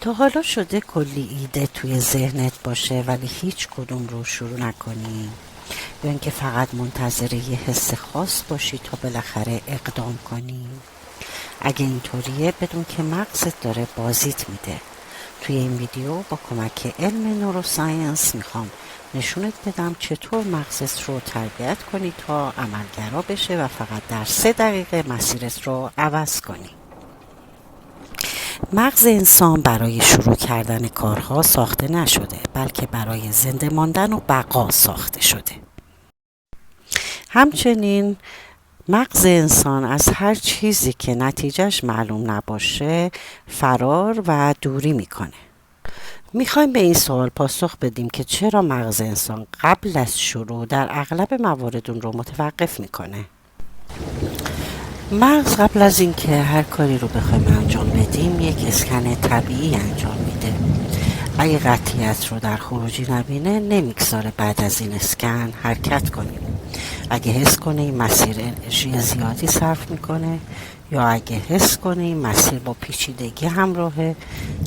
تا حالا شده کلی ایده توی ذهنت باشه ولی هیچ کدوم رو شروع نکنی، یا اینکه فقط منتظر یه حس خاص باشی تا بالاخره اقدام کنی؟ اگه اینطوریه بدون که مغزت داره بازیت میده. توی این ویدیو با کمک علم نوروساینس میخوام نشونت بدم چطور مغزت رو تربیت کنی تا عملگرا بشه و فقط در 3 دقیقه مسیرت رو عوض کنی. مغز انسان برای شروع کردن کارها ساخته نشده، بلکه برای زنده ماندن و بقا ساخته شده. همچنین مغز انسان از هر چیزی که نتیجهش معلوم نباشه فرار و دوری میکنه. میخوایم به این سوال پاسخ بدیم که چرا مغز انسان قبل از شروع در اغلب موارد اون رو متوقف میکنه. مغز قبل از اینکه هر کاری رو بخوایم انجام بدیم یک اسکن طبیعی انجام میده. اگه قطعیت رو در خروجی نبینه نمیگذاره بعد از این اسکن حرکت کنیم. اگه حس کنه این مسیر انرژی زیادی صرف میکنه، یا اگه حس کنه این مسیر با پیچیدگی همراهه،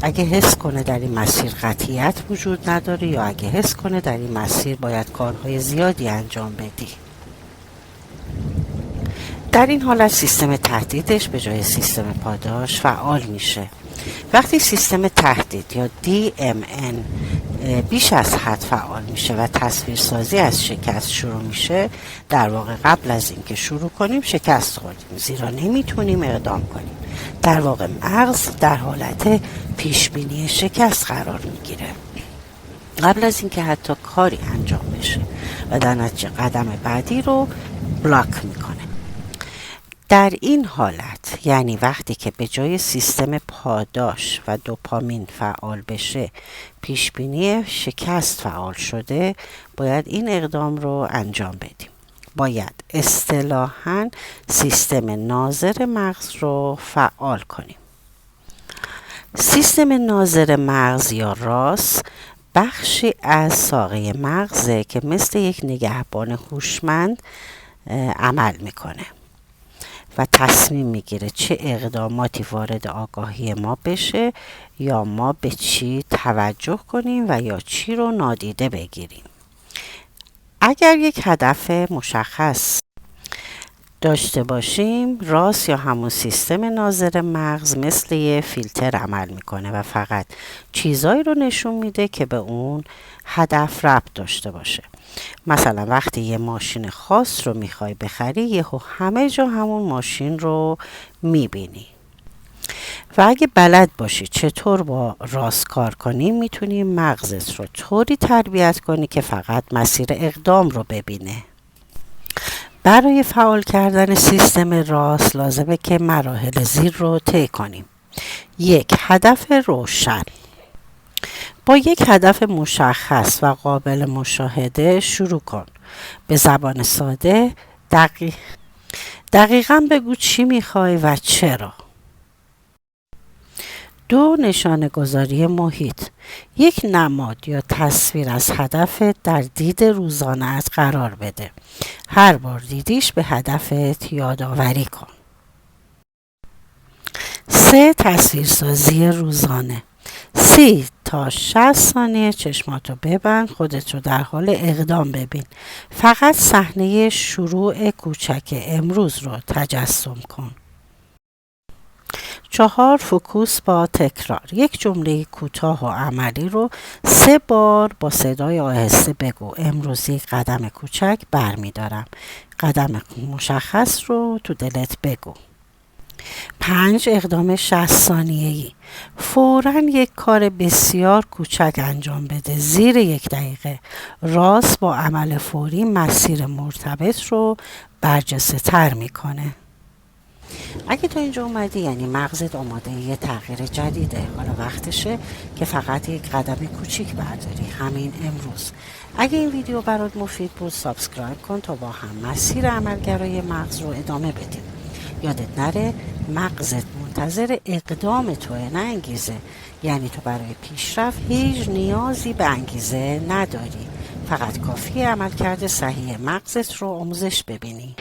اگه حس کنه در این مسیر قطعیت وجود نداره، یا اگه حس کنه در این مسیر باید کارهای زیادی انجام بدی. در این حالت سیستم تهدیدش به جای سیستم پاداش فعال میشه. وقتی سیستم تهدید یا DMN بیش از حد فعال میشه و تصویرسازی از شکست شروع میشه، در واقع قبل از اینکه شروع کنیم شکست خوردیم، زیرا نمیتونیم اقدام کنیم. در واقع مغز در حالت پیشبینی شکست قرار میگیره قبل از اینکه حتی کاری انجام بشه و در نتیجه قدم بعدی رو بلاک میکنه. در این حالت، یعنی وقتی که به جای سیستم پاداش و دوپامین فعال بشه پیشبینی شکست فعال شده، باید این اقدام رو انجام بدیم. باید اصطلاحاً سیستم ناظر مغز رو فعال کنیم. سیستم ناظر مغز یا راس بخشی از ساقه مغزه که مثل یک نگهبان هوشمند عمل میکنه و تصمیم میگیره چه اقداماتی وارد آگاهی ما بشه، یا ما به چی توجه کنیم و یا چی رو نادیده بگیریم. اگر یک هدف مشخص داشته باشیم، راس یا همون سیستم ناظر مغز مثل یه فیلتر عمل میکنه و فقط چیزایی رو نشون میده که به اون هدف ربط داشته باشه. مثلا وقتی یه ماشین خاص رو میخوای بخری، یهو همه جا همون ماشین رو میبینی. و اگه بلد باشی چطور با راس کار کنی، میتونی مغزت رو طوری تربیت کنی که فقط مسیر اقدام رو ببینه. برای فعال کردن سیستم راس لازمه که مراحل زیر رو طی کنیم. 1. هدف روشن. با یک هدف مشخص و قابل مشاهده شروع کن. به زبان ساده دقیقاً بگو چی میخوای و چرا. 2. نشانه گذاری محیط. یک نماد یا تصویر از هدفت در دید روزانه‌ات قرار بده. هر بار دیدیش به هدفت یادآوری کن. 3. تصویرسازی روزانه. 30 تا 60 ثانیه چشماتو ببند، خودت رو در حال اقدام ببین. فقط صحنه شروع کوچک امروز رو تجسم کن. 4. فوکوس با تکرار. یک جمله کوتاه و عملی رو 3 بار با صدای آهسته بگو. امروز یک قدم کوچک برمیدارم. قدم مشخص رو تو دلت بگو. 5. اقدام 60 ثانیه‌ای. فوراً یک کار بسیار کوچک انجام بده زیر 1 دقیقه. راست با عمل فوری مسیر مرتبط رو برجسته تر میکنه. اگه تا اینجا اومدی یعنی مغزت آماده یه تغییر جدیده. حالا وقتشه که فقط یک قدم کوچیک برداری، همین امروز. اگه این ویدیو برات مفید بود سابسکرایب کن تا با هم مسیر عملگرای مغز رو ادامه بدیم. یادت نره مغزت منتظر اقدام توه، نه انگیزه. یعنی تو برای پیشرفت هیچ نیازی به انگیزه نداری، فقط کافیه عملکرد صحیح مغزت رو آموزش ببینی.